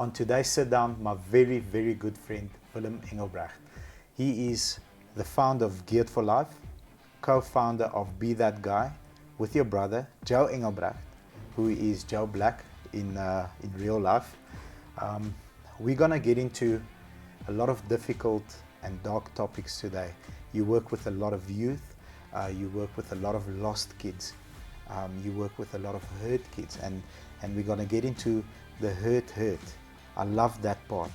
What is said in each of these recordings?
On today's sit down, my very, very good friend, Willem Engelbrecht. He is the founder of Geared for Life, co-founder of Be That Guy, with your brother, Joe Engelbrecht, who is Joe Black in real life. We're gonna get into a lot of difficult and dark topics today. You work with a lot of youth, you work with a lot of lost kids, you work with a lot of hurt kids, and we're gonna get into the hurt. I love that part.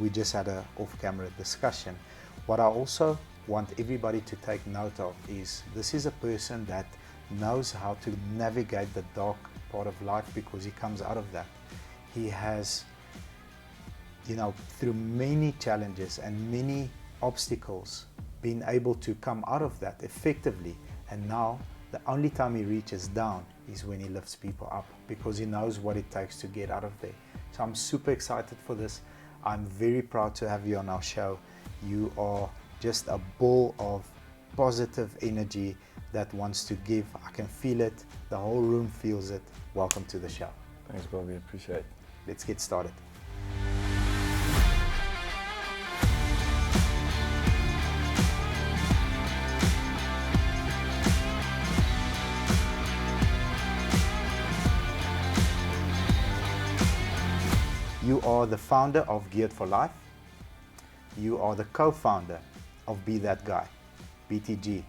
We just had an off-camera discussion. What I also want everybody to take note of is this is a person that knows how to navigate the dark part of life because he comes out of that. He has, through many challenges and many obstacles, been able to come out of that effectively. And now the only time he reaches down is when he lifts people up because he knows what it takes to get out of there. So I'm super excited for this. I'm very proud to have you on our show. You are just a ball of positive energy that wants to give. I can feel it. The whole room feels it. Welcome to the show. Thanks, Bobby. Appreciate it. Let's get started. You are the founder of Geared for Life. You are the co-founder of Be That Guy, BTG.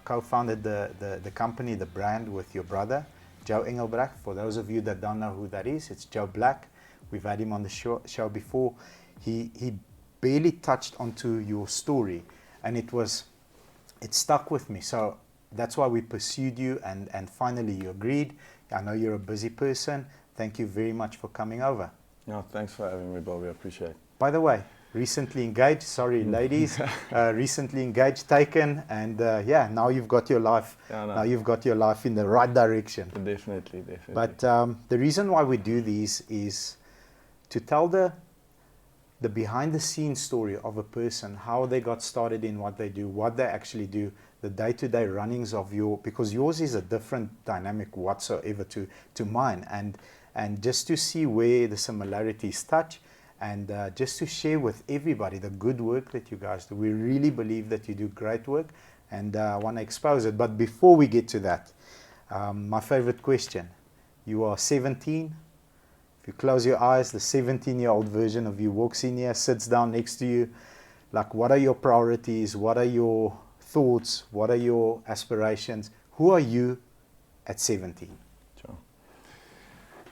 Co-founded the company, the brand, with your brother, Joe Engelbrecht. For those of you that don't know who that is, it's Joe Black. We've had him on the show before. He barely touched onto your story, and it stuck with me. So that's why we pursued you, and finally you agreed. I know you're a busy person. Thank you very much for coming over. No, thanks for having me, Bobby. I appreciate it. By the way, recently engaged, sorry ladies, recently engaged, taken, and now you've got your life. Yeah, no. Now you've got your life in the right direction. Definitely. But the reason why we do these is to tell the behind the scenes story of a person, how they got started in what they do, what they actually do, the day-to-day runnings of because yours is a different dynamic whatsoever to mine, and just to see where the similarities touch, and just to share with everybody the good work that you guys do. We really believe that you do great work, and I want to expose it. But before we get to that, my favorite question. You are 17. If you close your eyes, the 17-year-old version of you walks in here, sits down next to you. Like, what are your priorities? What are your thoughts? What are your aspirations? Who are you at 17? Sure.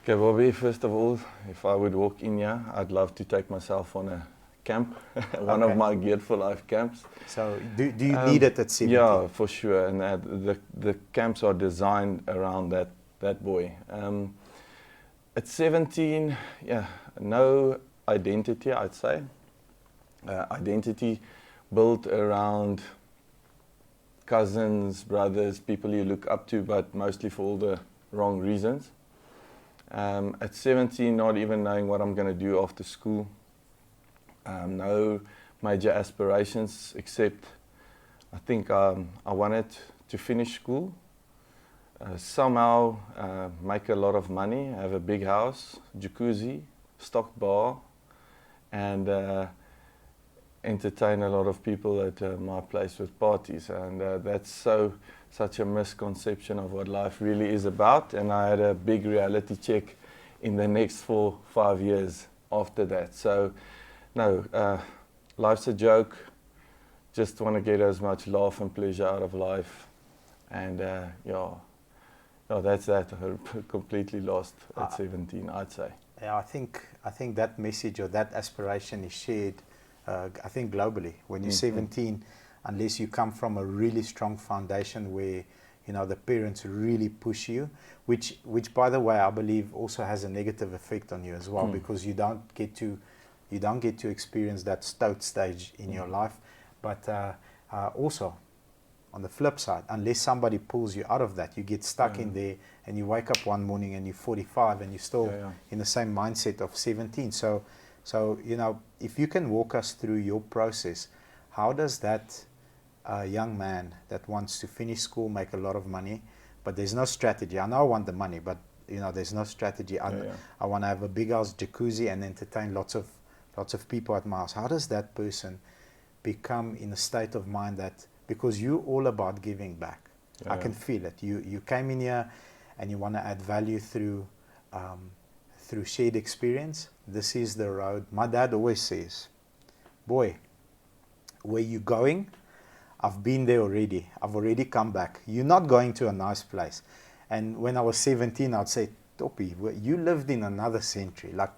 Okay, Bobby, first of all, if I would walk in here, I'd love to take myself on a camp, one of my Geared for Life camps. So do you need it at 17? Yeah, for sure. And the camps are designed around that boy. At 17, no identity, I'd say. Identity built around cousins, brothers, people you look up to, but mostly for all the wrong reasons. At 17, not even knowing what I'm going to do after school. No major aspirations, except I think I wanted to finish school, somehow make a lot of money, have a big house, jacuzzi, stocked bar, and entertain a lot of people at my place with parties. And that's such a misconception of what life really is about. And I had a big reality check in the next 4-5 years after that. So no, life's a joke. Just want to get as much laugh and pleasure out of life. And that's that. Completely lost at 17, I'd say. Yeah, I think that message or that aspiration is shared, I think globally. When you're 17, unless you come from a really strong foundation where the parents really push you, which by the way I believe also has a negative effect on you as well, because you don't get to experience that stout stage in your life. But also on the flip side, unless somebody pulls you out of that, you get stuck in there, and you wake up one morning and you're 45 and you're still in the same mindset of 17. So if you can walk us through your process, how does that young man that wants to finish school, make a lot of money, but there's no strategy. I know I want the money, but you know, there's no strategy. Yeah. I want to have a big house, jacuzzi, and entertain lots of people at my house. How does that person become in a state of mind that, because you're all about giving back? I can feel it. You came in here and you want to add value through shared experience. This is the road. My dad always says, boy, where you going, I've been there already. I've already come back. You're not going to a nice place. And when I was 17, I'd say, Toppie, you lived in another century. Like,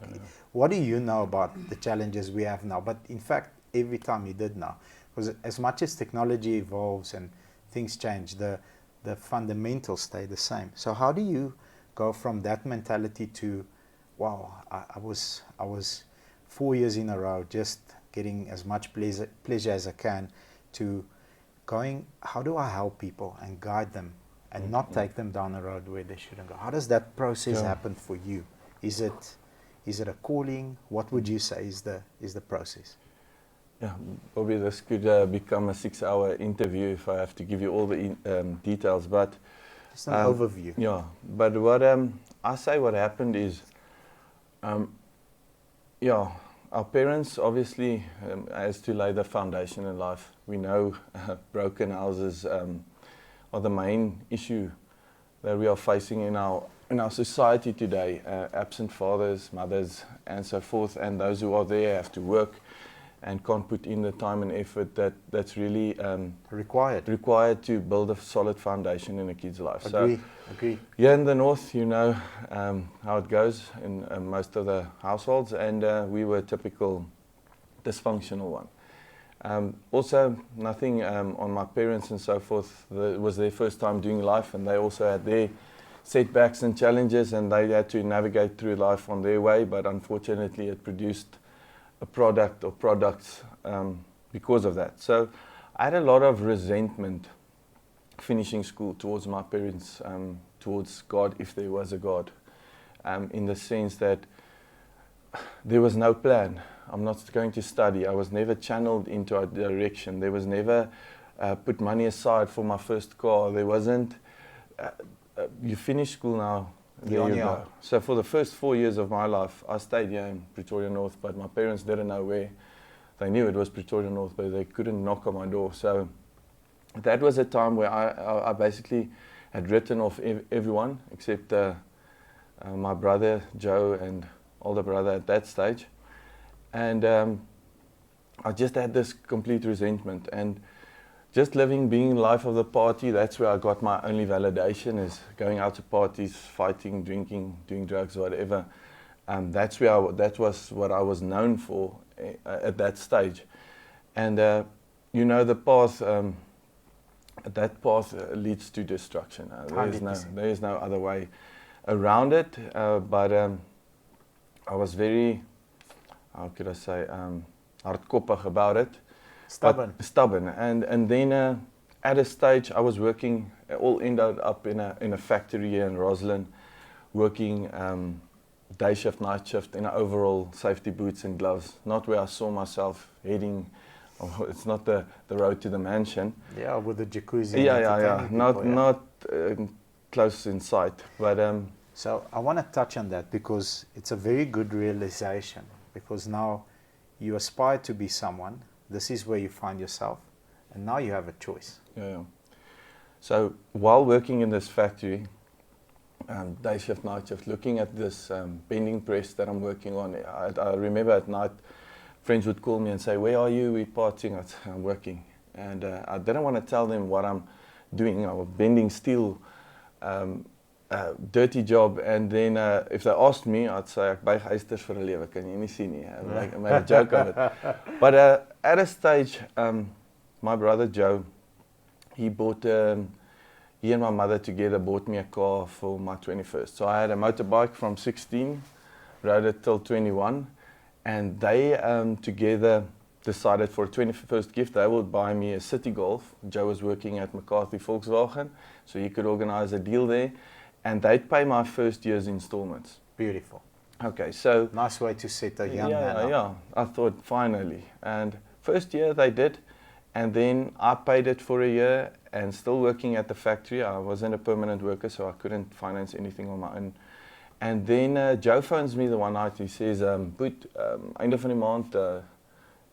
what do you know about the challenges we have now? But in fact, every time he did now. Because as much as technology evolves and things change, the fundamentals stay the same. So how do you go from that mentality to, wow, I was 4 years in a row just getting as much pleasure as I can, to going, how do I help people and guide them and not take them down a road where they shouldn't go? How does that process happen for you? Is it a calling? What would you say is the process? Yeah, probably this could become a 6-hour interview if I have to give you all the details, but just an overview. Yeah, but what I say what happened is, our parents obviously has to lay the foundation in life. We know broken houses are the main issue that we are facing in our society today. Absent fathers, mothers, and so forth, and those who are there have to work and can't put in the time and effort that's really required to build a solid foundation in a kid's life. Agree. Here in the north, you know how it goes in most of the households, and we were a typical dysfunctional one. Also, nothing on my parents and so forth. It was their first time doing life, and they also had their setbacks and challenges, and they had to navigate through life on their way, but unfortunately it produced a product or products because of that. So I had a lot of resentment finishing school towards my parents, towards God, if there was a God, in the sense that there was no plan. I'm not going to study. I was never channeled into a direction. There was never put money aside for my first car. There wasn't, you finish school now, there you go. So for the first 4 years of my life, I stayed here in Pretoria North, but my parents didn't know where. They knew it was Pretoria North, but they couldn't knock on my door. So that was a time where I basically had written off everyone except my brother Joe and older brother at that stage. And I just had this complete resentment, and just living, being life of the party, that's where I got my only validation, is going out to parties, fighting, drinking, doing drugs, whatever. That was what I was known for at that stage. And you know, the path, that path leads to destruction. There is no other way around it. But I was very, how could I say, hardkoppig about it. Stubborn. And then at a stage I was working, all ended up in a factory here in Roslyn, working day shift, night shift, in overall safety boots and gloves. Not where I saw myself heading. It's not the road to the mansion. Yeah, with the jacuzzi. Yeah. Not close in sight. But so I want to touch on that, because it's a very good realization. Because now you aspire to be someone. This is where you find yourself, and now you have a choice. Yeah. So while working in this factory, day shift, night shift, looking at this bending press that I'm working on, I remember at night, friends would call me and say, "Where are you? We're partying." I'd say, "I'm working." And I didn't want to tell them what I'm doing. I was bending steel, dirty job. And then if they asked me, I'd say, "Ek buig eisters vir 'n lewe, kan jy nie sien nie." I made a joke of it. But at a stage, my brother Joe, he and my mother together bought me a car for my 21st. So I had a motorbike from 16, rode it till 21, and they together decided for a 21st gift they would buy me a City Golf. Joe was working at McCarthy Volkswagen, so he could organize a deal there, and they'd pay my first year's installments. Beautiful. Okay, so nice way to set a young man up. Yeah, I thought finally. And first year they did, and then I paid it for a year, and still working at the factory. I wasn't a permanent worker, so I couldn't finance anything on my own. And then Joe phones me the one night. He says, Boet, einde van die maand,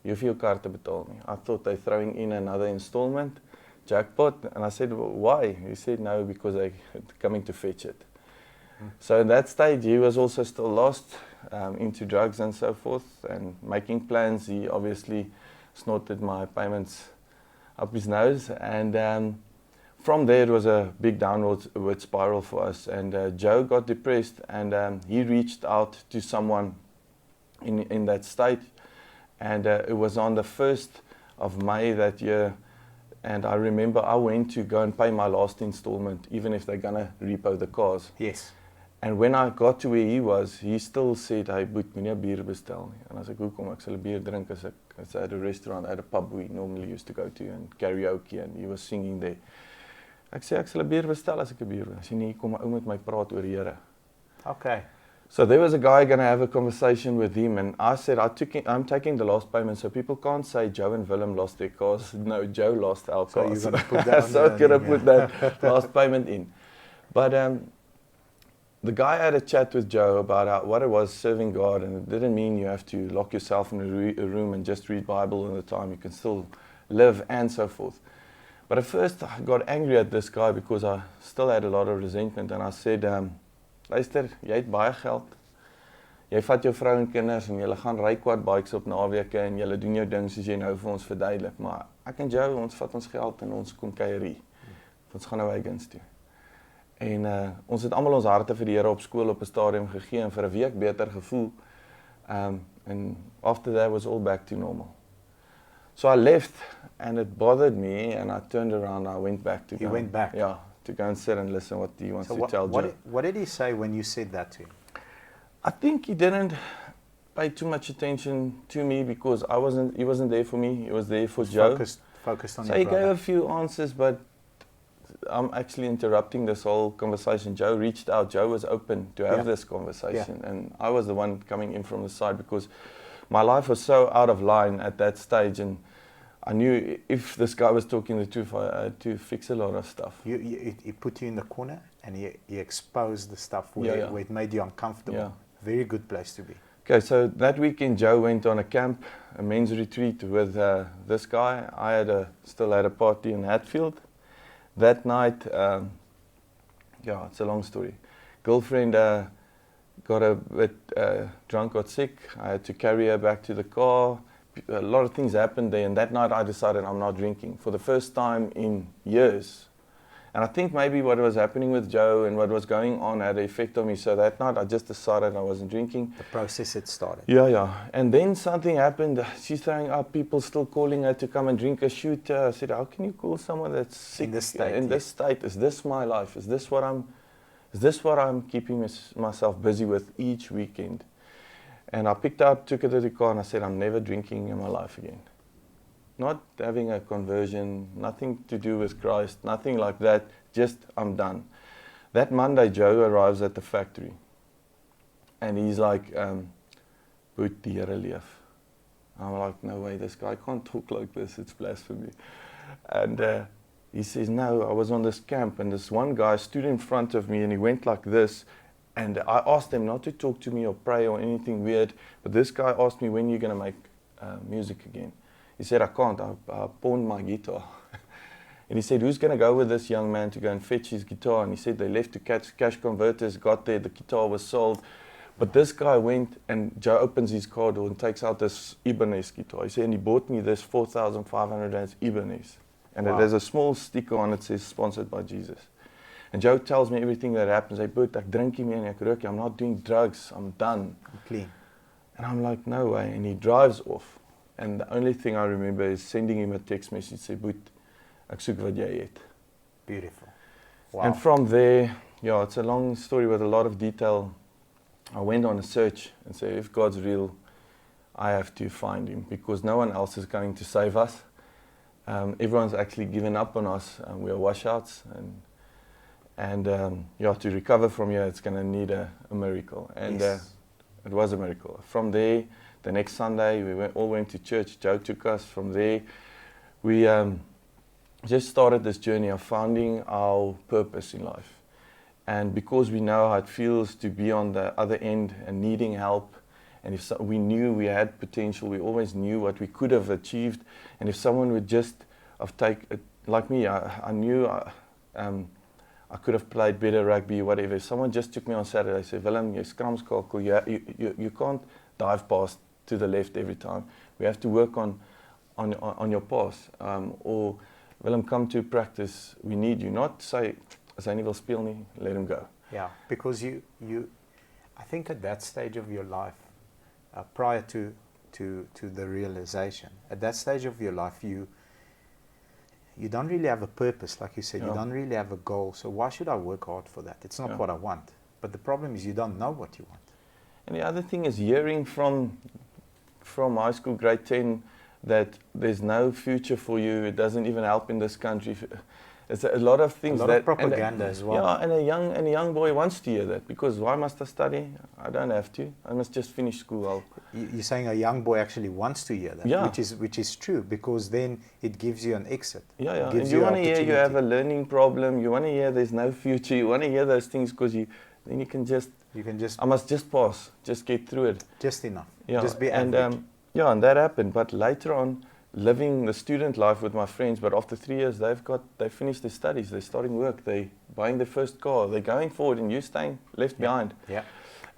jy hoef jou kar te betaal nie. I thought they're throwing in another installment, jackpot. And I said, well, why? He said, no, because they're coming to fetch it. So at that stage, he was also still lost into drugs and so forth, and making plans. He obviously snorted my payments up his nose, and from there it was a big downward spiral for us. And Joe got depressed, and he reached out to someone in that state, and it was on the 1st of May that year. And I remember I went to go and pay my last installment, even if they're gonna repo the cars. Yes. And when I got to where he was, he still said, "Hey, Boet, moenie bier bestel nie." And I was like, "Hoekom? Ek sal 'n bier drink as I had a restaurant, I had a pub we normally used to go to, and karaoke, and he was singing there." Ek sê, "Ek sal 'n bier bestel as ek 'n bier wil." As jy nie kom 'n ou met my praat oor die Here. Okay. So there was a guy going to have a conversation with him, and I said, I'm taking the last payment, so people can't say Joe and Willem lost their cars. No, Joe lost our So cars. you're going to put that on So I'm going to the- put that last payment in. But the guy had a chat with Joe about what it was serving God, and it didn't mean you have to lock yourself in a room and just read Bible all the time. You can still live and so forth. But at first I got angry at this guy because I still had a lot of resentment, and I said, luister, jy het baie geld. Jy vat jou vrou en kinders en julle gaan ry quad bikes op naweke en julle doen jou ding soos jy nou vir ons verduidelik. Maar ek en Joe, ons vat ons geld en ons kom kuierie. Ons gaan nou Wagons toe. En ons het almal ons harte vir die Here op skool op 'n stadium gegee en vir 'n week beter gevoel. And after that was all back to normal. So I left, and it bothered me, and I turned around, I went back to You went back? Yeah, to go and sit and listen what he wants So to tell Joe. what did he say when you said that to him? I think he didn't pay too much attention to me because he wasn't there for me, he was there for Joe. Focused on So your he brother. gave a few answers, but I'm actually interrupting this whole conversation. Joe reached out, Joe was open to have this conversation, and I was the one coming in from the side because my life was so out of line at that stage, and I knew if this guy was talking the truth, I had to fix a lot of stuff. He put you in the corner, and he exposed the stuff where it made you uncomfortable. Yeah. Very good place to be. Okay, so that weekend Joe went on a camp, a men's retreat with this guy. I still had a party in Hatfield. That night, it's a long story. Girlfriend got a bit drunk, got sick. I had to carry her back to the car. A lot of things happened there, and that night I decided I'm not drinking for the first time in years. And I think maybe what was happening with Joe and what was going on had an effect on me. So that night I just decided I wasn't drinking. The process had started. Yeah. And then something happened. She's throwing up, people still calling her to come and drink a shooter. I said, how can you call someone that's sick In this state? in this state? Is this my life? Is this what I'm keeping myself busy with each weekend? And I picked her up, took her to the car, and I said, I'm never drinking in my life again. Not having a conversion, nothing to do with Christ, nothing like that, just I'm done. That Monday, Joe arrives at the factory, and he's like, Boet, die Here leef. I'm like, no way, this guy can't talk like this, it's blasphemy. And he says, no, I was on this camp, and this one guy stood in front of me, and he went like this, and I asked him not to talk to me or pray or anything weird, but this guy asked me, when are you going to make music again? He said, I can't, I pawned my guitar. And he said, who's going to go with this young man to go and fetch his guitar? And he said, they left to cash converters, got there, the guitar was sold. But this guy went, and Joe opens his car door and takes out this Ibanez guitar. He said, and he bought me this 4,500 rands Ibanez. And Wow. there's a small sticker on it that says, sponsored by Jesus. And Joe tells me everything that happens. Hey, Boet, ek drink nie meer nie, ek rook nie, I'm not doing drugs, I'm done. I'm clean. And I'm like, no way. And he drives off. And the only thing I remember is sending him a text message, say, Boet, ek soek wat jy het. Beautiful. Wow. And from there, it's a long story with a lot of detail. I went on a search and said, if God's real, I have to find him because no one else is going to save us. Everyone's actually given up on us. We are washouts. And to recover from here, it's going to need a miracle. And Yes. it was a miracle. From there, the next Sunday, we all went to church. Joe took us. From there, we just started this journey of finding our purpose in life. And because we know how it feels to be on the other end and needing help, and if we knew we had potential, we always knew what we could have achieved. And if someone would just have like me, I knew I could have played better rugby, whatever. If someone just took me on Saturday and said, Willem, you're scrum skakel, you can't dive past to the left every time. We have to work on your pass. Or Willem, come to practice, we need you. Not say, as hy nie wil speel nie, let him go. Yeah, because you I think at that stage of your life, prior to the realization, at that stage of your life, you don't really have a purpose, like you said. Yeah. You don't really have a goal. So why should I work hard for that? It's not Yeah. what I want. But the problem is you don't know what you want. And the other thing is hearing from high school, grade 10, that there's no future for you. It doesn't even help in this country. It's a lot of things. A lot of propaganda as well. Yeah, and a young boy wants to hear that, because why must I study? I don't have to. I must just finish school. You're saying a young boy actually wants to hear that, Yeah. which is true, because then it gives you an exit. Yeah, It yeah. gives And you want to an hear you have a opportunity. learning problem. You want to hear there's no future. You want to hear those things because then you can just. You can just I must just pass. Just get through it. just enough. Yeah. Just be and average. yeah, and that happened. But later on, living the student life with my friends, but after 3 years, they finished their studies, they're starting work, they're buying their first car, they're going forward, and you're staying left behind. Yeah.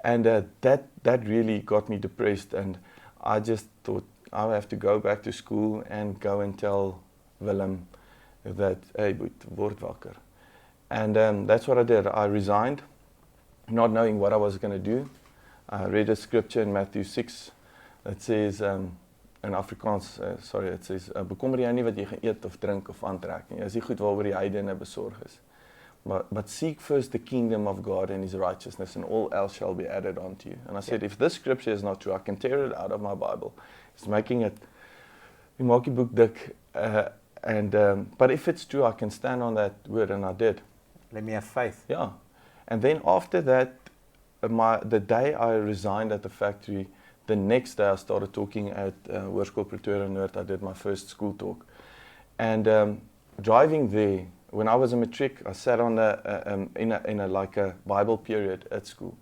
And that really got me depressed, and I just thought I have to go back to school and go and tell Willem that, hey, word wakker. And that's what I did. I resigned, not knowing what I was going to do. I read a scripture in Matthew 6 that says, in Afrikaans, it says, bekommer jy nie wat jy gaan eet of drink of aantrek nie. Dis die goed waaroor die heidene besorg is. But seek first the kingdom of God and his righteousness, and all else shall be added unto you. And I said, if this scripture is not true, I can tear it out of my Bible. It's making it, jy maak die boek dik. But if it's true, I can stand on that word, and I did. Let me have faith. Yeah. And then after that, the day I resigned at the factory, the next day I started talking at Hoërskool Pretoria Noord. I did my first school talk. And driving there, when I was a matric, I sat on in a Bible period at school.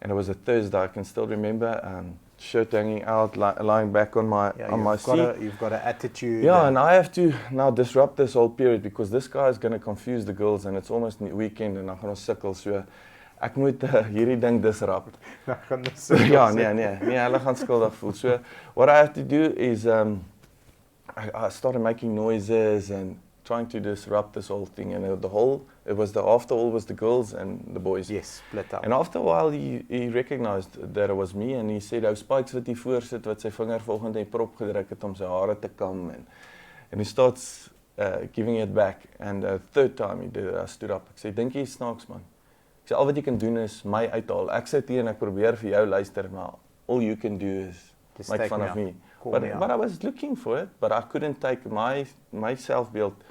And it was a Thursday, I can still remember, shirt hanging out, lying back on my seat. You've got an attitude. Yeah, and I have to now disrupt this whole period, because this guy is going to confuse the girls, and it's almost weekend, and I'm going to sukkel. So ek moet hierdie ding disrupt. Ja, nee, hulle gaan skuldig voel. So what I have to do is I started making noises and trying to disrupt this whole thing, and after all was the girls and the boys. Yes, split up. And after a while he recognized that it was me, and he said, Spikes wat hier voor sit, wat sy vinger volgende die prop gedruk het om sy hare te kam, and he starts giving it back. And third time he did it, I stood up. Ek sê, dink jy snaaks man? Ek sê, al wat jy kan doen is my uithaal. Ek sit hier en ek probeer vir jou luister, maar all you can do is Just make take fun me of out. me. Call But me out. I was looking for it, but I couldn't take my self-build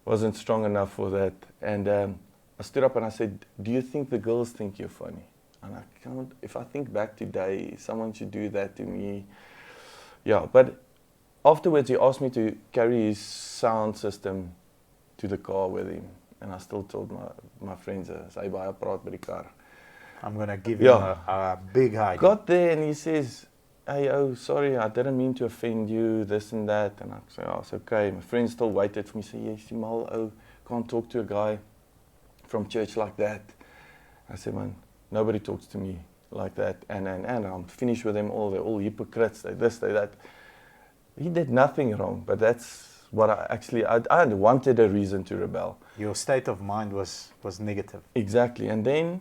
wasn't strong enough for that. And I stood up and I said, do you think the girls think you're funny? And I can't, if I think back today, someone should do that to me. Yeah, but afterwards he asked me to carry his sound system to the car with him. And I still told my friends, sy baie praat by die kar. I'm going to give you a big hug. Got there and he says, hey, sorry, I didn't mean to offend you, this and that. And I said, it's okay. My friend still waited for me. He said, yes, you mal, can't talk to a guy from church like that. I said, man, nobody talks to me like that. And I'm finished with them all. They're all hypocrites. They this, they that. He did nothing wrong, but that's what I wanted a reason to rebel. Your state of mind was negative. Exactly. And then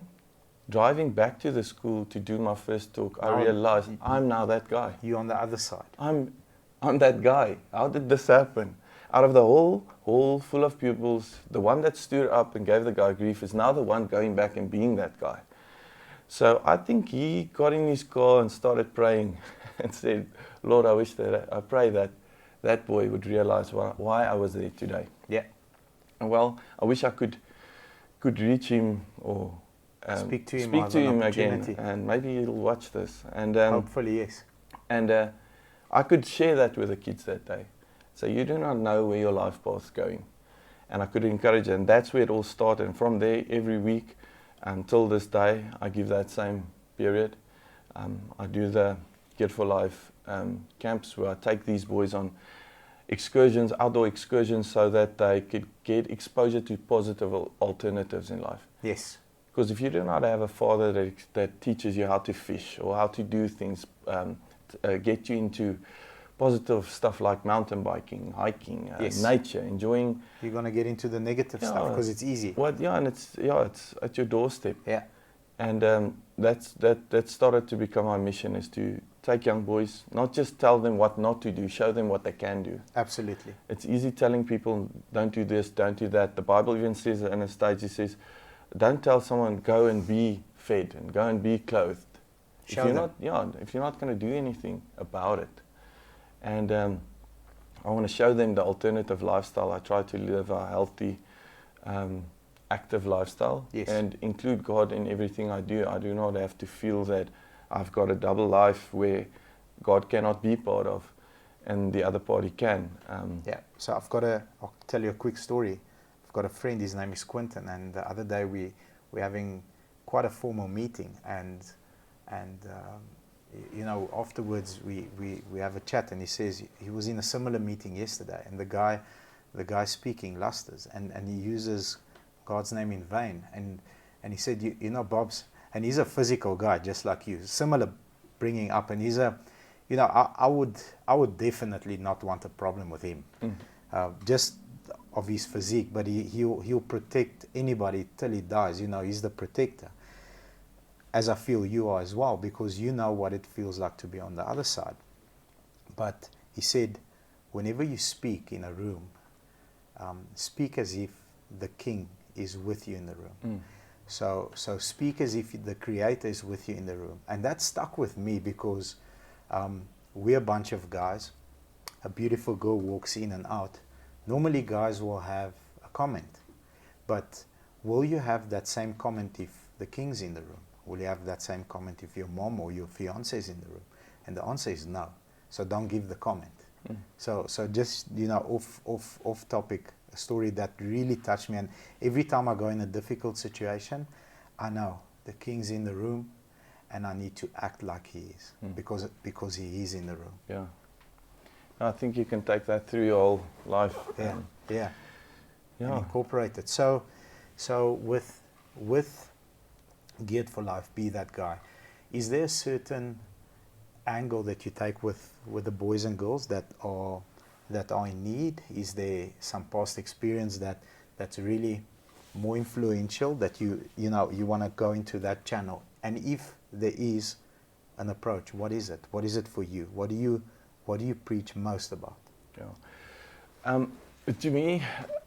driving back to the school to do my first talk, I realized I'm now that guy. You're on the other side. I'm that guy. How did this happen? Out of the whole hall full of pupils, the one that stood up and gave the guy grief is now the one going back and being that guy. So I think he got in his car and started praying and said, Lord, I pray that that boy would realize why I was there today. Yeah. And well, I wish I could reach him or speak to him again, and maybe he'll watch this. And hopefully, yes. And I could share that with the kids that day. So you do not know where your life path is going. And I could encourage it. And that's where it all started. And from there, every week, Until this day, I give that same period. I do the Geared for Life camps where I take these boys on excursions, outdoor excursions, so that they could get exposure to positive alternatives in life. Yes. Because if you do not have a father that teaches you how to fish or how to do things, get you into positive stuff like mountain biking, hiking, Yes. nature, enjoying. You're going to get into the negative stuff because it's easy. And it's at your doorstep. Yeah. And that started to become my mission, is to take young boys, not just tell them what not to do, show them what they can do. Absolutely. It's easy telling people, don't do this, don't do that. The Bible even says in a stage, it says, don't tell someone, go and be fed and go and be clothed. If you're not going to do anything about it. And I want to show them the alternative lifestyle. I try to live a healthy, active lifestyle, yes. and include God in everything I do. I do not have to feel that I've got a double life where God cannot be part of and the other party can. Yeah, so I'll tell you a quick story. I've got a friend, his name is Quentin, and the other day we're having quite a formal meeting, and you know, afterwards we have a chat, and he says he was in a similar meeting yesterday, and the guy speaking lusters, and he uses God's name in vain, and he said, you know, Bob's, and he's a physical guy just like you, similar bringing up, and he's a, you know, I would definitely not want a problem with him, just of his physique, but he'll protect anybody till he dies. You know, he's the protector, as I feel you are as well, because you know what it feels like to be on the other side. But he said, whenever you speak in a room, speak as if the King is with you in the room. So speak as if the Creator is with you in the room. And that stuck with me because we're a bunch of guys. A beautiful girl walks in and out. Normally guys will have a comment. But will you have that same comment if the King's in the room? Will you have that same comment if your mom or your fiance is in the room? And the answer is no. So don't give the comment. So just, you know, off topic, a story that really touched me. And every time I go in a difficult situation, I know the King's in the room, and I need to act like he is, because he is in the room. Yeah. I think you can take that through your whole life. Yeah. And incorporate it. So with Geared for Life, Be That Guy, is there a certain angle that you take with the boys and girls that are in need? Is there some past experience that's really more influential that you want to go into that channel? And if there is an approach, what is it? What is it for you? What do you preach most about? To me,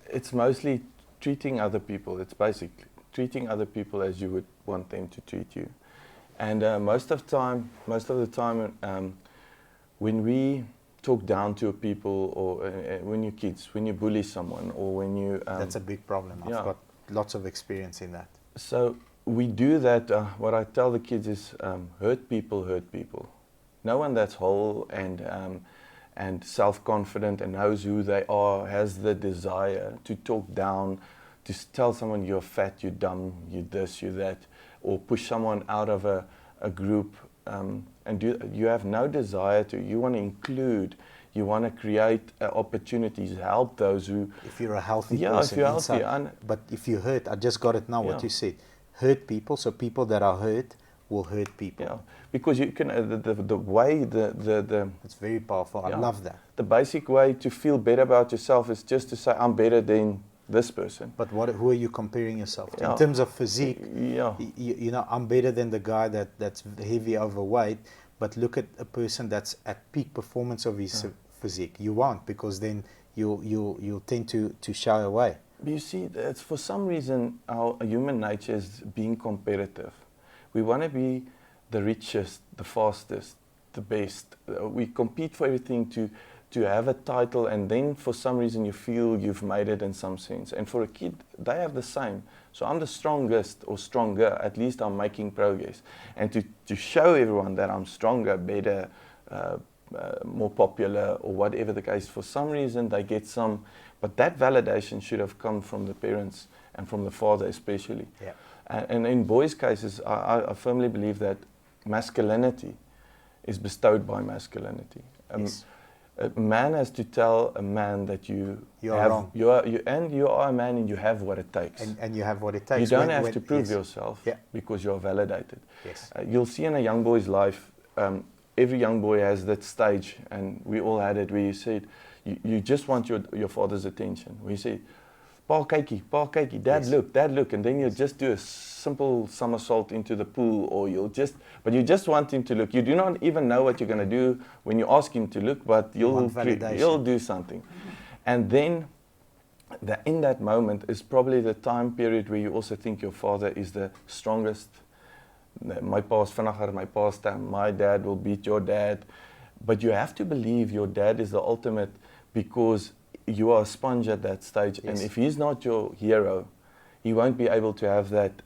it's mostly treating other people. It's basic, treating other people as you would want them to treat you. And most of the time, when we talk down to people, or when you're kids, when you bully someone, or when you... that's a big problem. I've got lots of experience in that. So we do that. What I tell the kids is, hurt people hurt people. No one that's whole and self-confident and knows who they are has the desire to talk down, to tell someone you're fat, you're dumb, you're this, you're that, or push someone out of a group, and you have no desire to. You want to include, you want to create opportunities, help those who... If you're a healthy person, if you're healthy. But if you hurt, I just got it now, what you said, hurt people, so people that are hurt will hurt people. Yeah, because you can, the way, it's very powerful. I love that. The basic way to feel better about yourself is just to say, I'm better than this person. But who are you comparing yourself to? In terms of physique, you know, I'm better than the guy that's heavy, overweight, but look at a person that's at peak performance of his physique. You won't, because then you'll tend to shy away. But you see, it's for some reason our human nature is being competitive. We want to be the richest, the fastest, the best. We compete for everything to have a title, and then for some reason you feel you've made it in some sense. And for a kid, they have the same. So I'm the strongest or stronger, at least I'm making progress. And to show everyone that I'm stronger, better, more popular, or whatever the case, for some reason they get some, but that validation should have come from the parents and from the father especially. Yeah. And in boys' cases, I firmly believe that masculinity is bestowed by masculinity. Yes. A man has to tell a man that you are wrong. You are a man and you have what it takes. And you have what it takes. You don't have to prove yourself Yeah. because you're validated. Yes. You'll see in a young boy's life, every young boy has that stage, and we all had it, where you said, you just want your father's attention. Where you say, Pa kykie, dad look, and then you just do a simple somersault into the pool, or but you just want him to look. You do not even know what you're going to do when you ask him to look, but you'll do something. And then in that moment is probably the time period where you also think your father is the strongest. My pa's vinniger, my pa's stem, my dad will beat your dad. But you have to believe your dad is the ultimate, because you are a sponge at that stage. Yes. And if he's not your hero, he won't be able to have that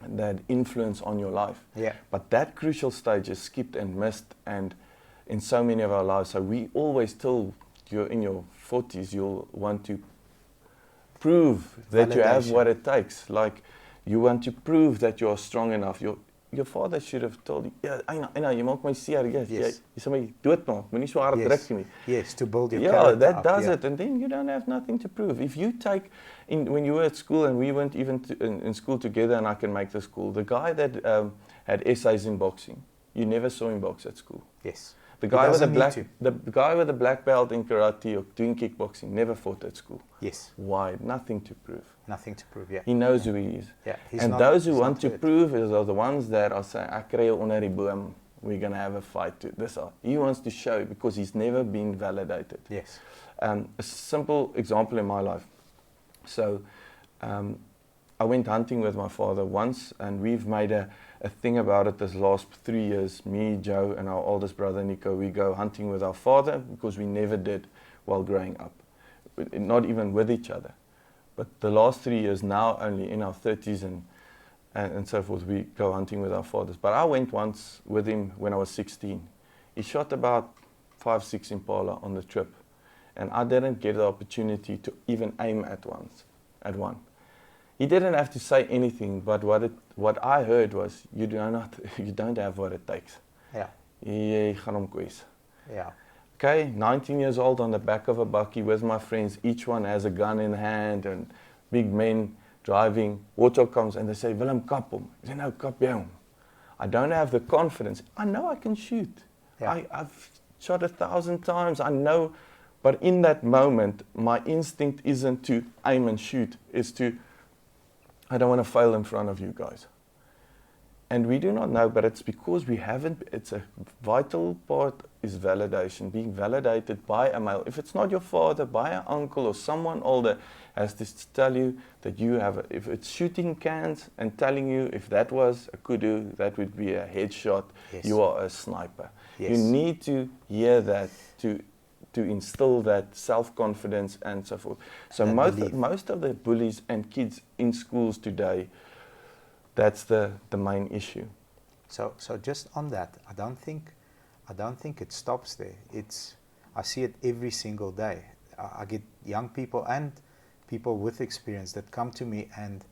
that influence on your life. Yeah. But that crucial stage is skipped and missed, and in so many of our lives. So we always, till you're in your 40s, you'll want to prove that you have what it takes. Like, you want to prove that you're strong enough. Your father should have told you, yeah, I know, you maak my seer. Yes. Jy sal my doodmaak, moenie so hard druk nie. Yes, to build your character up. That does it, and then you don't have nothing to prove. If you take, when you were at school, and we went even in school together, and I can make the school, the guy that had essays in boxing, you never saw him box at school. Yes. The guy with the black belt in karate or doing kickboxing never fought at school. Yes. Why? Nothing to prove. Nothing to prove, yeah. He knows who he is. Yeah. And those who want to prove are the ones that are saying, "Ek kry jou onder die boom, we're going to have a fight." He wants to show, because he's never been validated. Yes. A simple example in my life. So I went hunting with my father once, and we've made a thing about it this last 3 years. Me, Joe, and our oldest brother, Nico, we go hunting with our father, because we never did while growing up, not even with each other. But the last 3 years, now only in our 30s and so forth, we go hunting with our fathers. But I went once with him when I was 16. He shot about 5-6 impala on the trip, and I didn't get the opportunity to even aim at one. He didn't have to say anything, but what I heard was, you don't have what it takes. Yeah. Jy gaan hom kwes. Yeah. Okay, 19 years old, on the back of a bakkie with my friends. Each one has a gun in hand, and big men driving. Water comes and they say, "Willem, kap hom." I say, "No, kap jy hom." I don't have the confidence. I know I can shoot. Yeah. I've shot 1,000 times. I know, but in that moment, my instinct isn't to aim and shoot. It's I don't want to fail in front of you guys. And we do not know, but it's because we haven't. It's a vital part is validation, being validated by a male. If it's not your father, by an uncle or someone older, has to tell you that you have. If it's shooting cans and telling you if that was a kudu, that would be a headshot. Yes. You are a sniper. Yes. You need to hear that to instill that self-confidence and so forth. So most of the bullies and kids in schools today, that's the main issue. So just on that, I don't think it stops there. I see it every single day. I get young people and people with experience that come to me, and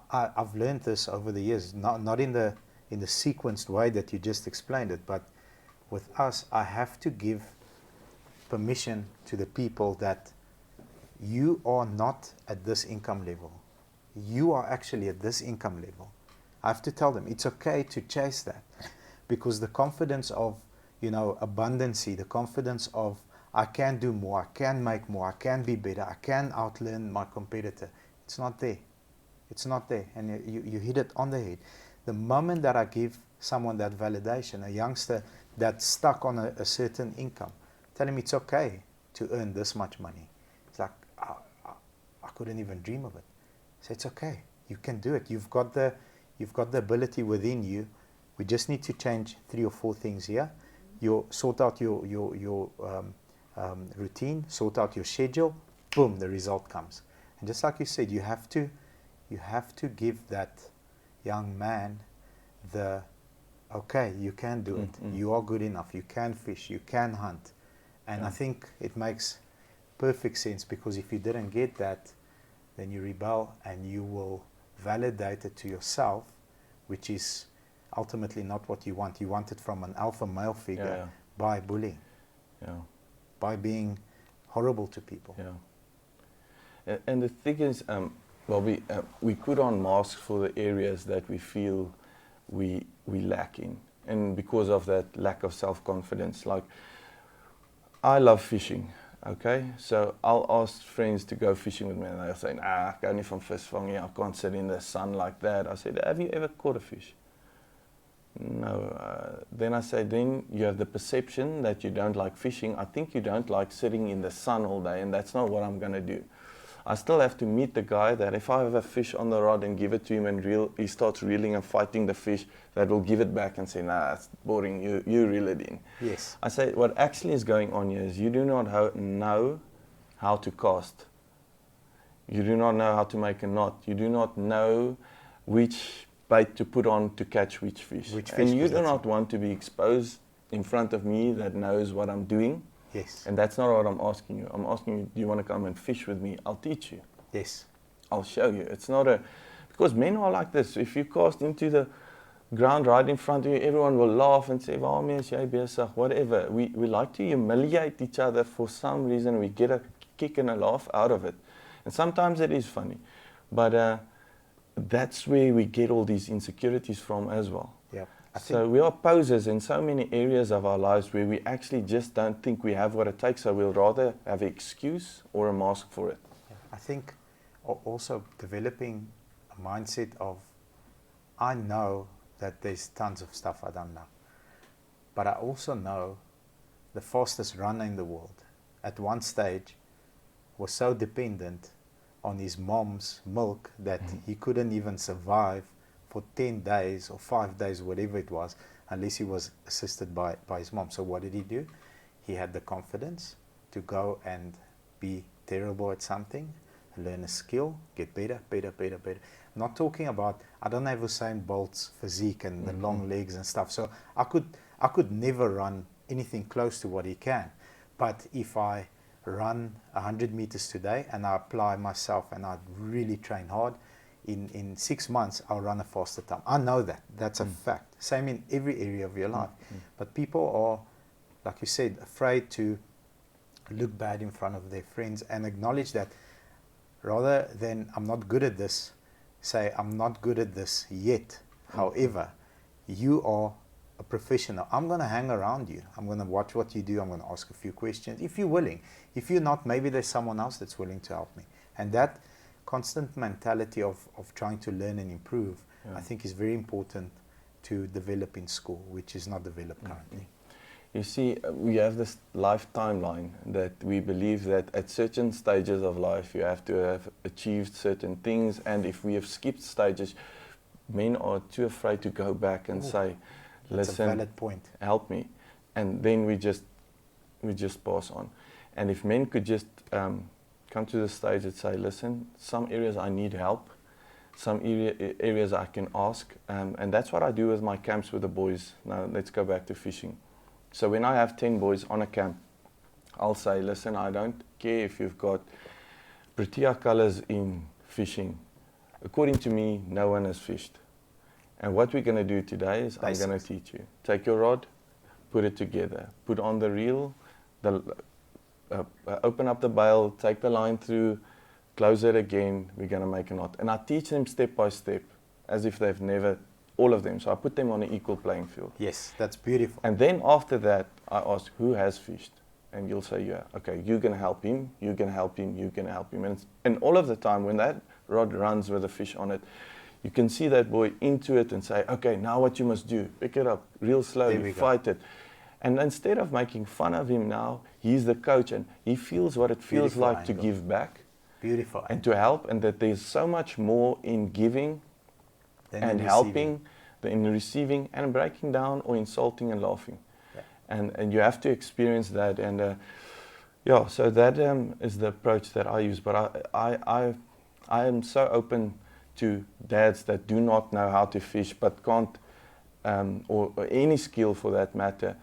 I've learned this over the years, not in the sequenced way that you just explained it, but with us, I have to give permission to the people that you are not at this income level. You are actually at this income level. I have to tell them it's okay to chase that, because the confidence of, abundancy, the confidence of I can do more, I can make more, I can be better, I can outlearn my competitor. It's not there. It's not there. And you hit it on the head. The moment that I give someone that validation, a youngster that's stuck on a certain income, tell him it's okay to earn this much money. It's like, I couldn't even dream of it. So it's okay. You can do it. You've got the ability within you. We just need to change 3 or 4 things here. Sort out your routine, sort out your schedule. Boom, the result comes. And just like you said, you have to give that young man okay, you can do it. You are good enough. You can fish. You can hunt. And I think it makes perfect sense, because if you didn't get that, then you rebel and you will validate it to yourself, which is ultimately not what you want. You want it from an alpha male figure by bullying, by being horrible to people. And the thing is, we put on masks for the areas that we feel we lack in, and because of that lack of self-confidence. Like, I love fishing, okay? So I'll ask friends to go fishing with me, and they'll say, nah, I go nie van visvang, I can't sit in the sun like that. I said, have you ever caught a fish? No. Then I say, then you have the perception that you don't like fishing. I think you don't like sitting in the sun all day, and that's not what I'm going to do. I still have to meet the guy that if I have a fish on the rod and give it to him and he starts reeling and fighting the fish, that will give it back and say, nah, it's boring, you reel it in. Yes. I say, what actually is going on here is you do not know how to cast. You do not know how to make a knot. You do not know which bait to put on to catch which fish. And you do not want to be exposed in front of me that knows what I'm doing. Yes. And that's not what I'm asking you. I'm asking you, do you want to come and fish with me? I'll teach you. Yes. I'll show you. It's not because men are like this. If you cast into the ground right in front of you, everyone will laugh and say, "Waarom is jy besig?" Whatever. We like to humiliate each other for some reason. We get a kick and a laugh out of it. And sometimes it is funny. But that's where we get all these insecurities from as well. Yeah. So we are posers in so many areas of our lives where we actually just don't think we have what it takes, so we'll rather have an excuse or a mask for it. Yeah. I think also developing a mindset of, I know that there's tons of stuff I don't know, but I also know the fastest runner in the world at one stage was so dependent on his mom's milk that he couldn't even survive for 10 days or 5 days, whatever it was, unless he was assisted by his mom. So what did he do? He had the confidence to go and be terrible at something, learn a skill, get better. Not talking about, I don't have Usain Bolt's physique and the long legs and stuff. So I could never run anything close to what he can. But if I run 100 meters today and I apply myself and I really train hard, in 6 months I'll run a faster time. I know that. That's a fact. Same in every area of your life. But people are, like you said, afraid to look bad in front of their friends and acknowledge that, rather than I'm not good at this, say I'm not good at this yet. However, you are a professional. I'm going to hang around you. I'm going to watch what you do. I'm going to ask a few questions if you're willing. If you're not, maybe there's someone else that's willing to help me. And that constant mentality of trying to learn and improve, I think is very important to develop in school, which is not developed currently. You see, we have this life timeline that we believe that at certain stages of life you have to have achieved certain things, and if we have skipped stages, men are too afraid to go back and say, listen, a valid point. Help me. And then we just pass on. And if men could just come to the stage and say, listen, some areas I need help, some areas I can ask, and that's what I do with my camps with the boys. Now let's go back to fishing. So when I have 10 boys on a camp, I'll say, listen, I don't care if you've got Protea colors in fishing. According to me, no one has fished. And what we're going to do today is I'm going to teach you. Take your rod, put it together, put on the reel, open up the bail, take the line through, close it again, we're going to make a knot. And I teach them step by step, as if they've never, all of them. So I put them on an equal playing field. Yes, that's beautiful. And then after that, I ask, who has fished? And you'll say, yeah, okay, you're going to help him, you're going to help him, you're going to help him. And all of the time, when that rod runs with a fish on it, you can see that boy into it and say, okay, now what you must do, pick it up, real slowly, fight it. And instead of making fun of him now, he's the coach and he feels what it feels like to give back. Beautiful. And to help, and that there's so much more in giving and helping than in receiving and breaking down or insulting and laughing. Yeah. And you have to experience that. And so that is the approach that I use. But I am so open to dads that do not know how to fish but can't, or any skill for that matter,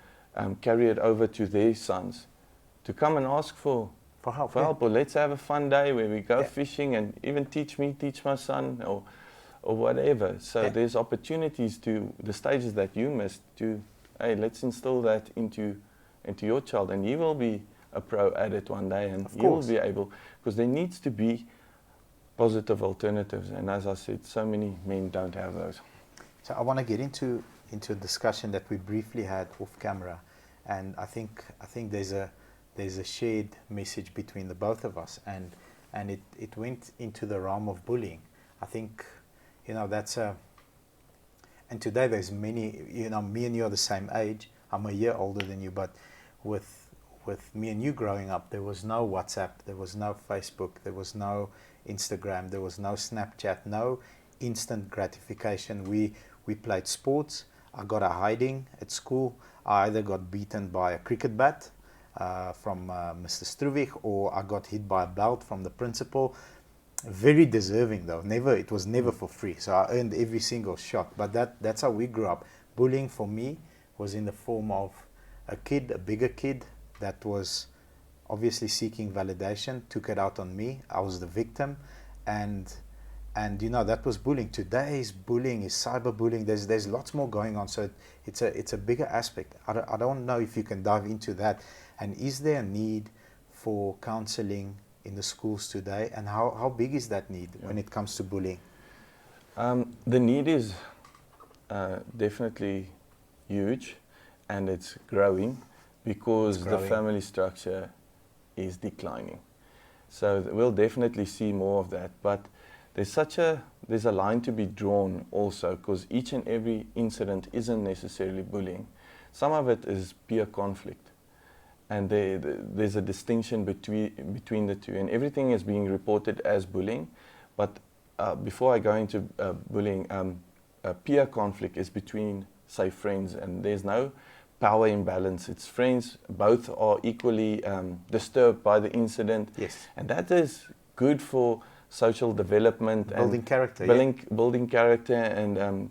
carry it over to their sons to come and ask for help. Or let's have a fun day where we go fishing and even teach my son. Or or whatever. So Yeah. there's opportunities to the stages that you missed to, hey, let's instill that into your child, and he will be a pro at it one day, and Of he will course. be able, because there needs to be positive alternatives, and as I said, so many men don't have those. So I want to get into a discussion that we briefly had off camera, and I think there's a shared message between the both of us, and it went into the realm of bullying. I think, you know, that's a, and today there's many, you know, me and you are the same age. I'm a year older than you, but with me and you growing up, there was no WhatsApp, there was no Facebook, there was no Instagram, there was no Snapchat, no instant gratification. We played sports. I got a hiding at school. I either got beaten by a cricket bat from Mr. Struvig, or I got hit by a belt from the principal. Very deserving though. It was never for free. So I earned every single shot. But that's how we grew up. Bullying for me was in the form of a bigger kid that was obviously seeking validation, took it out on me. I was the victim, and you know, that was bullying. Today's bullying is cyberbullying. There's lots more going on, so it's a bigger aspect. I don't know if you can dive into that. And is there a need for counseling in the schools today, and how big is that need when it comes to bullying? The need is definitely huge, and it's growing because the family structure is declining. So we'll definitely see more of that, but there's a line to be drawn also, because each and every incident isn't necessarily bullying. Some of it is peer conflict, and there's a distinction between the two, and everything is being reported as bullying. But before I go into bullying, peer conflict is between, say, friends, and there's no power imbalance. It's friends, both are equally disturbed by the incident. Yes. And that is good for social development, building and character, building character, and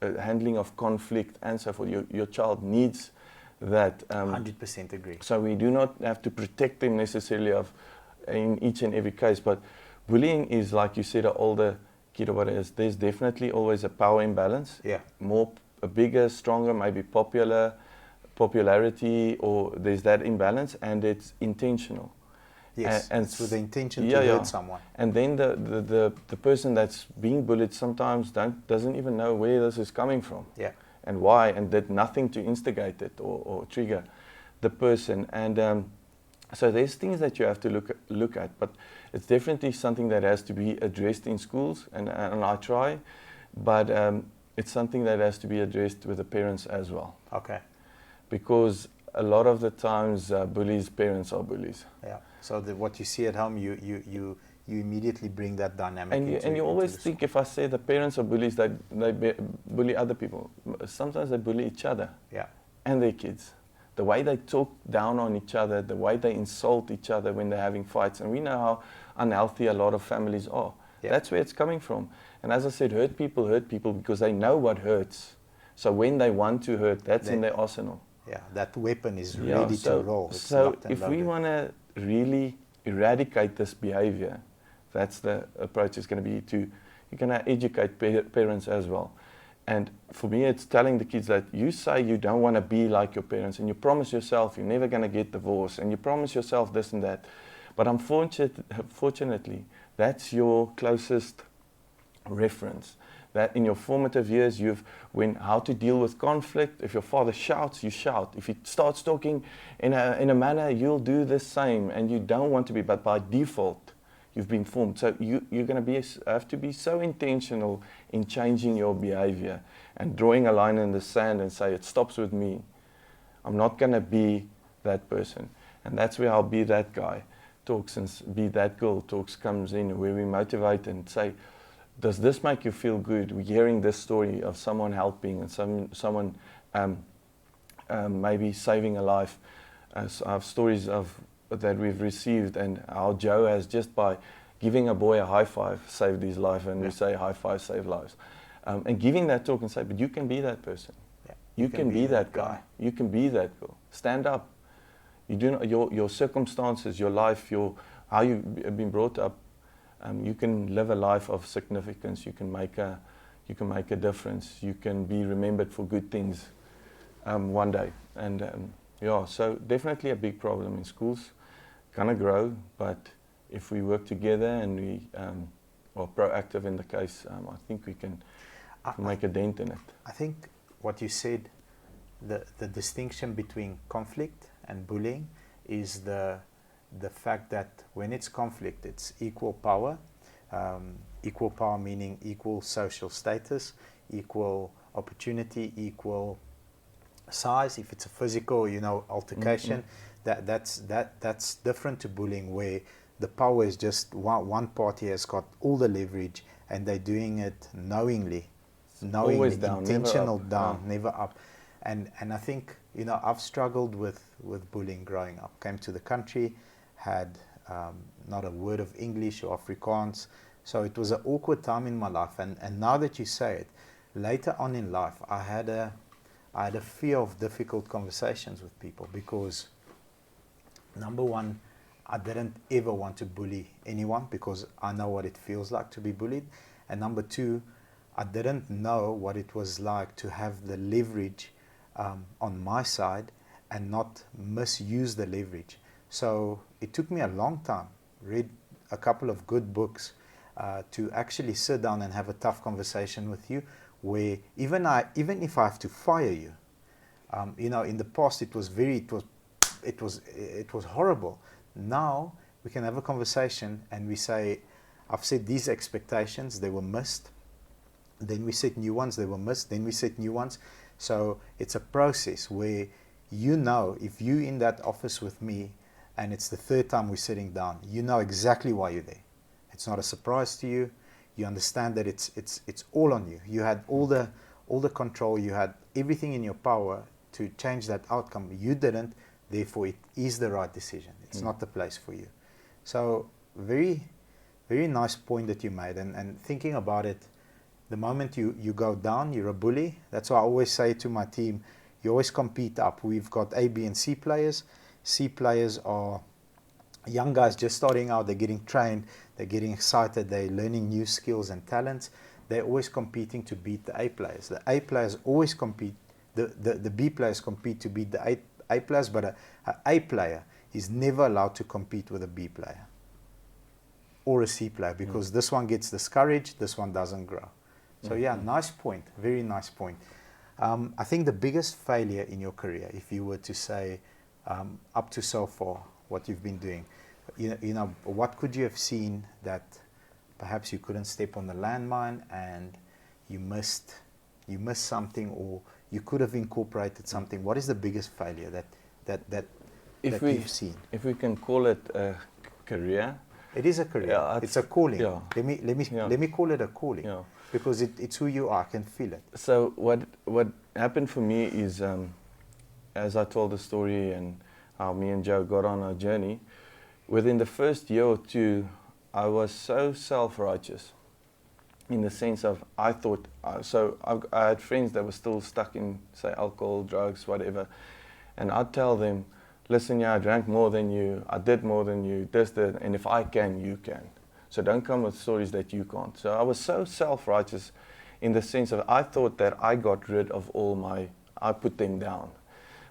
handling of conflict and so forth. Your child needs that. 100% agree. So we do not have to protect them necessarily in each and every case, but bullying is, like you said, an older kid or whatever. There's definitely always a power imbalance. Yeah. A bigger, stronger, maybe popularity, or there's that imbalance, and it's intentional. Yes, and it's with the intention to hurt someone. And then the person that's being bullied sometimes doesn't even know where this is coming from. Yeah. And why, and did nothing to instigate it or trigger the person. And so there's things that you have to look at, but it's definitely something that has to be addressed in schools, and I try, but it's something that has to be addressed with the parents as well. Okay. Because a lot of the times parents are bullies. Yeah. So what you see at home, you immediately bring that dynamic into. And you always think, if I say the parents are bullies, that they bully other people. Sometimes they bully each other. Yeah. And their kids. The way they talk down on each other, the way they insult each other when they're having fights. And we know how unhealthy a lot of families are. Yeah. That's where it's coming from. And as I said, hurt people because they know what hurts. So when they want to hurt, that's in their arsenal. Yeah, that weapon is ready to roll. So if we want to really eradicate this behavior, that's the approach is going to be you're going to educate parents as well. And for me, it's telling the kids that you say you don't want to be like your parents, and you promise yourself you're never going to get divorced, and you promise yourself this and that. But unfortunately, that's your closest reference. That in your formative years, how to deal with conflict. If your father shouts, you shout. If he starts talking in a manner, you'll do the same, and you don't want to be, but by default, you've been formed. So you're going to have to be so intentional in changing your behavior and drawing a line in the sand and say, it stops with me. I'm not going to be that person. And that's where I'll be that guy talks, and be that girl talks comes in, where we motivate and say, does this make you feel good? We're hearing this story of someone helping and someone maybe saving a life. I have stories that we've received, and how Joe has, just by giving a boy a high five, saved his life, and we say high five save lives. And giving that talk and say, but you can be that person. Yeah. You can be that guy. You can be that girl. Stand up. You do not, your circumstances, your life, how you've been brought up you can live a life of significance. You can make a difference. You can be remembered for good things one day. And yeah, so definitely a big problem in schools. Gonna grow, but if we work together and we are proactive in the case, I think we can make a dent in it. I think what you said, the distinction between conflict and bullying is the fact that when it's conflict, it's equal power. Equal power meaning equal social status, equal opportunity, equal size. If it's a physical, altercation, that's different to bullying, where the power is just one party has got all the leverage and they're doing it knowingly, Always down, intentional, never up. down, never up. And I think I've struggled with bullying growing up. Came to the country, had not a word of English or Afrikaans, so it was an awkward time in my life. And now that you say it, later on in life, I had a fear of difficult conversations with people, because number one, I didn't ever want to bully anyone because I know what it feels like to be bullied. And number two, I didn't know what it was like to have the leverage on my side and not misuse the leverage. So it took me a long time, read a couple of good books to actually sit down and have a tough conversation with you, where even if I have to fire you, in the past it was horrible. Now we can have a conversation and we say, I've set these expectations, they were missed. Then we set new ones, they were missed. Then we set new ones. So it's a process where if you're in that office with me and it's the third time we're sitting down, you know exactly why you're there. It's not a surprise to you. You understand that it's all on you. You had all the control. You had everything in your power to change that outcome. You didn't. Therefore, it is the right decision. It's not the place for you. So very, very nice point that you made. And thinking about it, the moment you go down, you're a bully. That's why I always say to my team, you always compete up. We've got A, B, and C players. C players are young guys just starting out. They're getting trained. They're getting excited. They're learning new skills and talents. They're always competing to beat the A players. The A players always compete. The B players compete to beat the A players, but an A player is never allowed to compete with a B player or a C player, because this one gets discouraged, this one doesn't grow. So yeah, nice point, very nice point. I think the biggest failure in your career, if you were to say up to so far, what you've been doing, what could you have seen that perhaps you couldn't step on the landmine and you missed something, or you could have incorporated something? What is the biggest failure that you've seen? If we can call it a career. It is a career. Yeah, it's a calling. Yeah. Let me call it a calling. Yeah. Because it's who you are. I can feel it. So what happened for me is, as I told the story and how me and Joe got on our journey, within the first year or two, I was so self-righteous, in the sense of I thought, I had friends that were still stuck in, say, alcohol, drugs, whatever, and I'd tell them, listen, I drank more than you, I did more than you, and if I can, you can. So don't come with stories that you can't. So I was so self-righteous in the sense of I thought that I got rid of I put them down.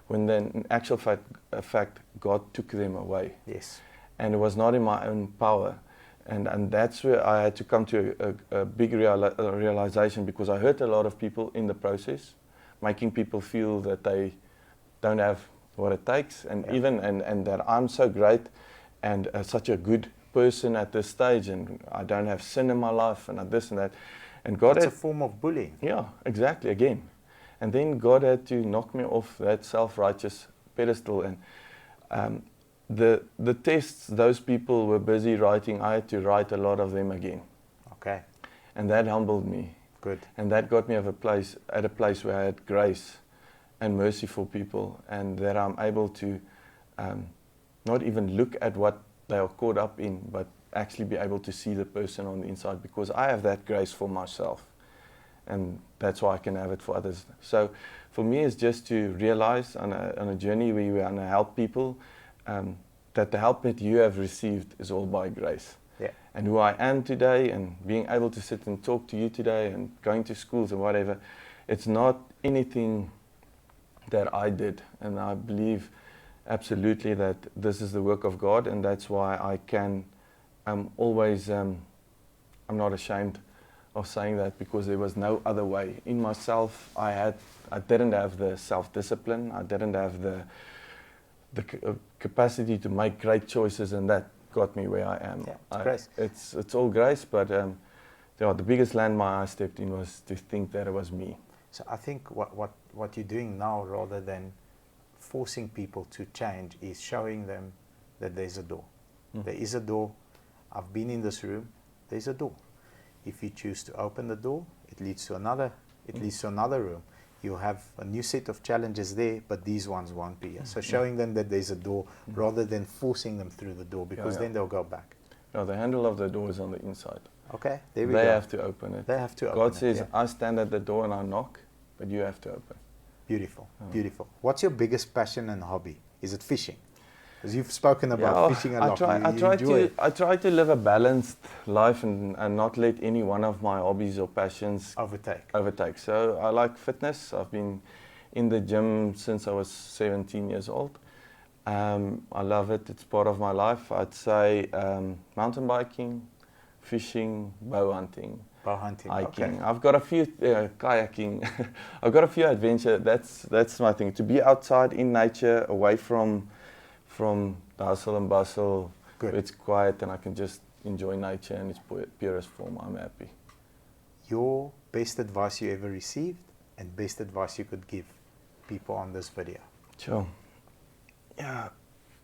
When then in actual fact, God took them away. Yes. And it was not in my own power. And that's where I had to come to a big realization, because I hurt a lot of people in the process, making people feel that they don't have what it takes, and and that I'm so great and such a good person at this stage, and I don't have sin in my life, and this and that. And God It's a form of bullying. Yeah, exactly, again. And then God had to knock me off that self-righteous pedestal, and the tests those people were busy writing, I had to write a lot of them again. Okay. And that humbled me. Good. And that got me at a place where I had grace and mercy for people, and that I'm able to not even look at what they are caught up in, but actually be able to see the person on the inside, because I have that grace for myself, and that's why I can have it for others. So for me, it's just to realize on a journey where we want to help people, that the help that you have received is all by grace. Yeah. And who I am today, and being able to sit and talk to you today, and going to schools and whatever, it's not anything that I did. And I believe absolutely that this is the work of God, and that's why I'm always, I'm not ashamed of saying that, because there was no other way. In myself, I didn't have the self-discipline, I didn't have the capacity to make great choices, and that got me where I am. Yeah, it's grace. It's all grace, but the biggest landmine I stepped in was to think that it was me. So I think what you're doing now, rather than forcing people to change, is showing them that there's a door. There is a door. I've been in this room. There's a door. If you choose to open the door, it leads to another. It leads to another room. You have a new set of challenges there, but these ones won't be. So showing them that there's a door, rather than forcing them through the door, because then they'll go back. No, the handle of the door is on the inside. Okay, there we go. They have to open it. They have to open it. God says, I stand at the door and I knock, but you have to open. Beautiful, beautiful. What's your biggest passion and hobby? Is it fishing? Because you've spoken about fishing a lot. I try to live a balanced life and not let any one of my hobbies or passions overtake. So I like fitness. I've been in the gym since I was 17 years old. I love it. It's part of my life. I'd say mountain biking, fishing, bow hunting. Hiking. Okay. I've got a few kayaking. I've got a few adventure. That's my thing. To be outside in nature, away from the hustle and bustle. Good. It's quiet and I can just enjoy nature in its purest form. I'm happy. Your best advice you ever received, and best advice you could give people on this video? Sure. Yeah,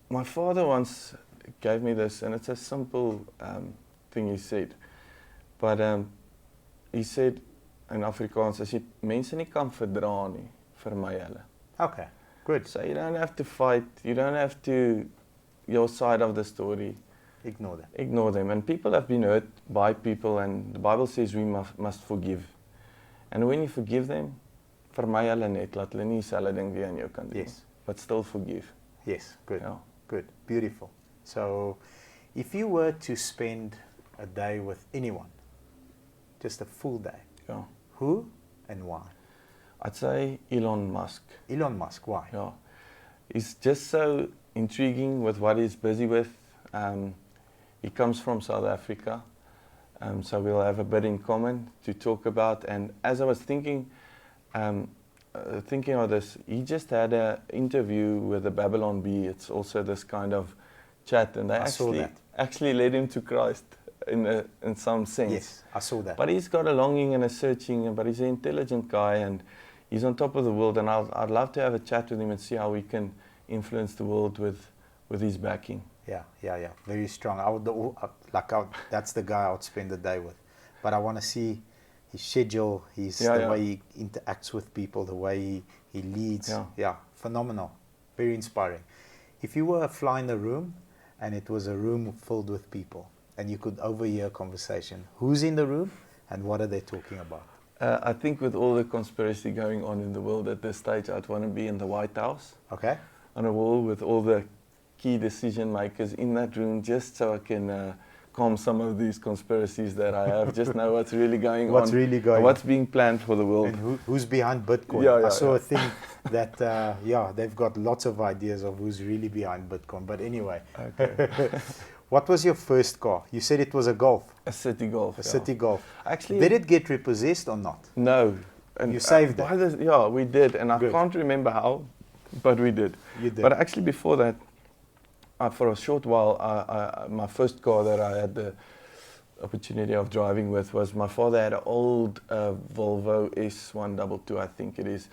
my father once gave me this, and it's a simple thing he said. But he said in Afrikaans, as jy mense nie kan verdra nie, vermy hulle. Okay, good. So you don't have to fight, you don't have to, your side of the story. Ignore them. Ignore them. And people have been hurt by people, and the Bible says we must forgive. And when you forgive them, vermy hulle net, laat hulle nie dieselfde ding weer in jou kan doen. Yes. But still forgive. Yes, good. Yeah. Good, beautiful. So if you were to spend a day with anyone, just a full day, who and why? I'd say Elon Musk. Elon Musk, why? Yeah, he's just so intriguing with what he's busy with. He comes from South Africa, so we'll have a bit in common to talk about. And as I was thinking of this, he just had an interview with the Babylon Bee. It's also this kind of chat, and they actually led him to Christ in some sense. Yes, I saw that. But he's got a longing and a searching, but he's an intelligent guy, and he's on top of the world. And I'd love to have a chat with him and see how we can influence the world with his backing. Yeah. Very strong. That's the guy I would spend the day with. But I want to see his schedule, the way he interacts with people, the way he leads. Yeah, phenomenal. Very inspiring. If you were a fly in the room and it was a room filled with people and you could overhear a conversation, who's in the room and what are they talking about? I think with all the conspiracy going on in the world at this stage, I'd want to be in the White House. Okay. On a wall with all the key decision makers in that room, just so I can calm some of these conspiracies that I have. Just know what's really going on. What's really going on. What's being planned for the world. And who's behind Bitcoin. I saw a thing that, they've got lots of ideas of who's really behind Bitcoin. But anyway. Okay. What was your first car? You said it was a Golf. A City Golf. A City Golf. Actually, did it get repossessed or not? No. And you saved it? Yeah, we did. And I can't remember how, but we did. You did. But actually before that, for a short while, my first car that I had the opportunity of driving with was my father had an old Volvo S122, I think it is,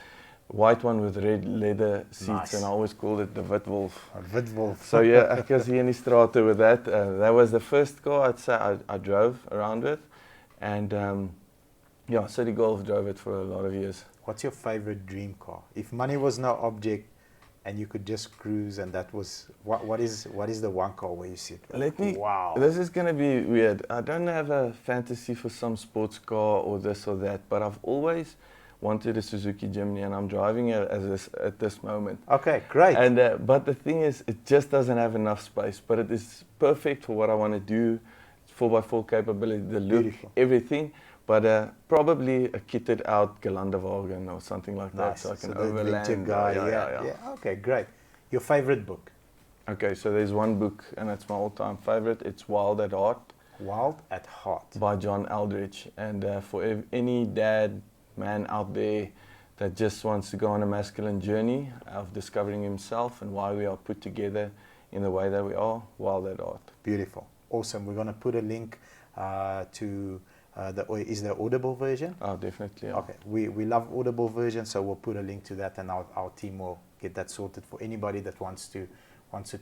white one with red leather seats, and I always called it the Witwolf. Witwolf. So yeah, I was here in Strate with that. That was the first car I'd say I drove around with, and City Golf, drove it for a lot of years. What's your favorite dream car? If money was no object, and you could just cruise, and that was what is the one car where you sit? Wow. This is gonna be weird. I don't have a fantasy for some sports car or this or that, but I've always wanted a Suzuki Jimny, and I'm driving it at this moment. Okay, great. And but the thing is, it just doesn't have enough space. But it is perfect for what I want to do. It's 4x4 capability, the look, Beautiful. everything. But probably a kitted out Gelanderwagen or something like that, Nice. so I can the overland. adventure guy. Yeah. Okay, great. Your favorite book? Okay, so there's one book, and it's my all-time favorite. It's Wild at Heart. Wild at Heart. By John Eldridge. And for any dad, man out there that just wants to go on a masculine journey of discovering himself and why we are put together in the way that we are, Wild at Heart. Beautiful. Awesome. We're going to put a link to is the Audible version? Oh, definitely. Yeah. Okay. We love Audible version, so we'll put a link to that, and our team will get that sorted for anybody that wants to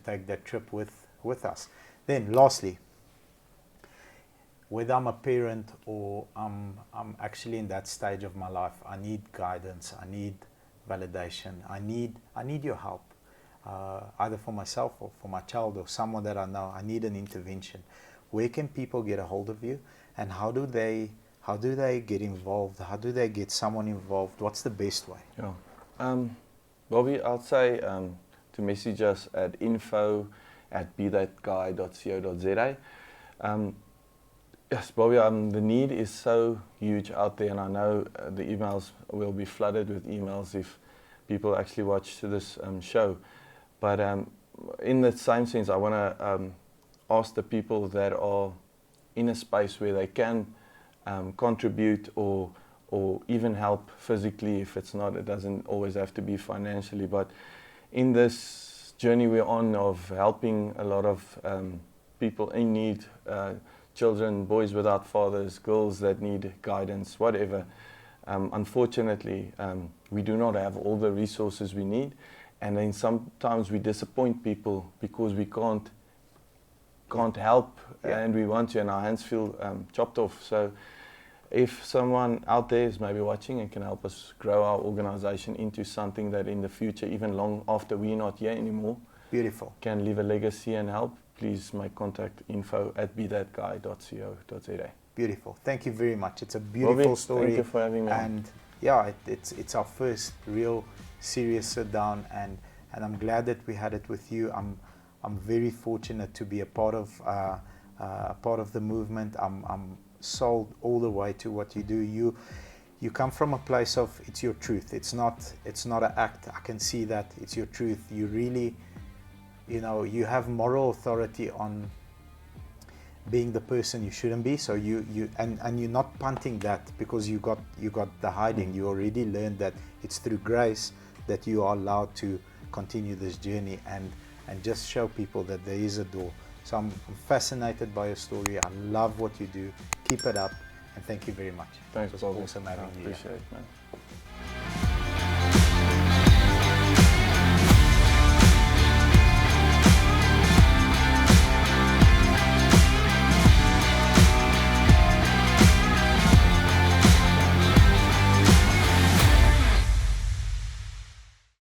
take that trip with us. Then lastly, whether I'm a parent or I'm actually in that stage of my life, I need guidance, I need validation, I need your help, either for myself or for my child or someone that I know. I need an intervention. Where can people get a hold of you, and how do they get involved? How do they get someone involved? What's the best way? Yeah, Bobby, I'd say to message us at info@bethatguy.co.za. Yes, Bobby, the need is so huge out there, and I know the emails will be flooded with emails if people actually watch this show. But in the same sense, I want to ask the people that are in a space where they can contribute or even help physically. If it's not, it doesn't always have to be financially. But in this journey we're on of helping a lot of people in need, children, boys without fathers, girls that need guidance, whatever. Unfortunately, we do not have all the resources we need, and then sometimes we disappoint people because we can't help, and we want to, and our hands feel chopped off. So if someone out there is maybe watching and can help us grow our organization into something that in the future, even long after we're not here anymore, beautiful, can leave a legacy and help, please make contact info@bethatguy.co.za. Beautiful. Thank you very much. It's a beautiful Bobby, story. thank you for having me. And yeah, it's our first real serious sit down, and I'm glad that we had it with you. I'm very fortunate to be a part of the movement. I'm sold all the way to what you do. You come from a place of it's your truth. It's not an act. I can see that it's your truth. You really, you have moral authority on being the person you shouldn't be. So and you're not punting that because you got the hiding. You already learned that it's through grace that you are allowed to continue this journey and just show people that there is a door. So I'm fascinated by your story. I love what you do. Keep it up, and thank you very much. Thanks, it was Bobby. awesome having you. Appreciate it, man.